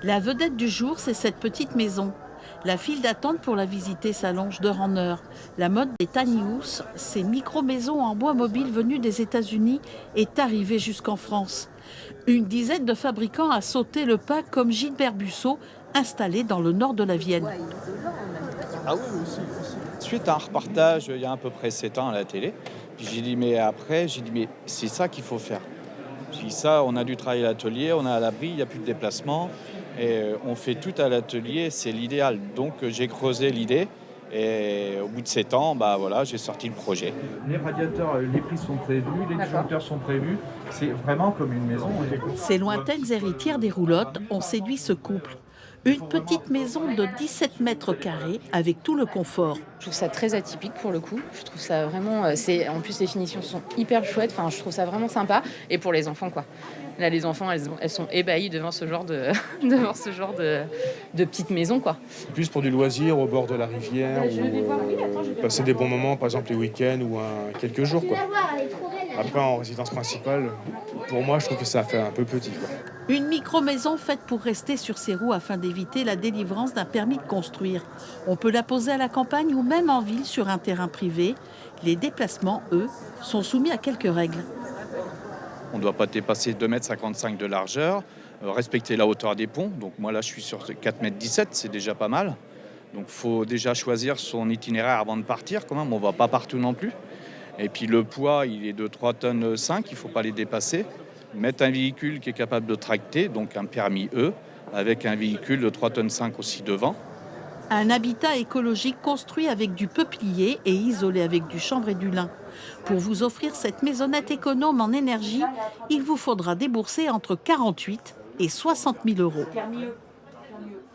La vedette du jour, c'est cette petite maison. La file d'attente pour la visiter s'allonge d'heure en heure. La mode des tiny house, ces micro-maisons en bois mobile venues des États-Unis, est arrivée jusqu'en France. Une dizaine de fabricants a sauté le pas comme Gilbert Bussot, installé dans le nord de la Vienne. Ah oui, aussi. Suite à un reportage il y a à peu près 7 ans à la télé, puis j'ai dit mais c'est ça qu'il faut faire. J'ai dit ça, on a du travail à l'atelier, on est à l'abri, il n'y a plus de déplacement et on fait tout à l'atelier, c'est l'idéal. Donc j'ai creusé l'idée et au bout de 7 ans, bah voilà, j'ai sorti le projet. Les radiateurs, les prises sont prévues, les disjoncteurs sont prévus. C'est vraiment comme une maison. Ces lointaines héritières des roulottes ont séduit ce couple. Une petite maison de 17 mètres carrés avec tout le confort. Je trouve ça très atypique pour le coup. Je trouve ça vraiment. En plus, les finitions sont hyper chouettes. Enfin, je trouve ça vraiment sympa. Et pour les enfants, quoi. Là, les enfants, elles sont ébahies devant ce genre de, devant ce genre de petite maison, quoi. Plus pour du loisir au bord de la rivière ou passer des bons moments, par exemple les week-ends ou quelques jours, quoi. Après, en résidence principale, pour moi, je trouve que ça fait un peu petit, quoi. Une micro-maison faite pour rester sur ses roues afin d'éviter la délivrance d'un permis de construire. On peut la poser à la campagne ou même en ville sur un terrain privé. Les déplacements, eux, sont soumis à quelques règles. On ne doit pas dépasser 2,55 m de largeur, respecter la hauteur des ponts. Donc moi là je suis sur 4,17 m, c'est déjà pas mal. Donc il faut déjà choisir son itinéraire avant de partir quand même, on ne va pas partout non plus. Et puis le poids, il est de 3,5 tonnes, il ne faut pas les dépasser. Mettre un véhicule qui est capable de tracter, donc un permis E, avec un véhicule de 3,5 tonnes aussi devant. Un habitat écologique construit avec du peuplier et isolé avec du chanvre et du lin. Pour vous offrir cette maisonnette économe en énergie, il vous faudra débourser entre 48 et 60 000 euros.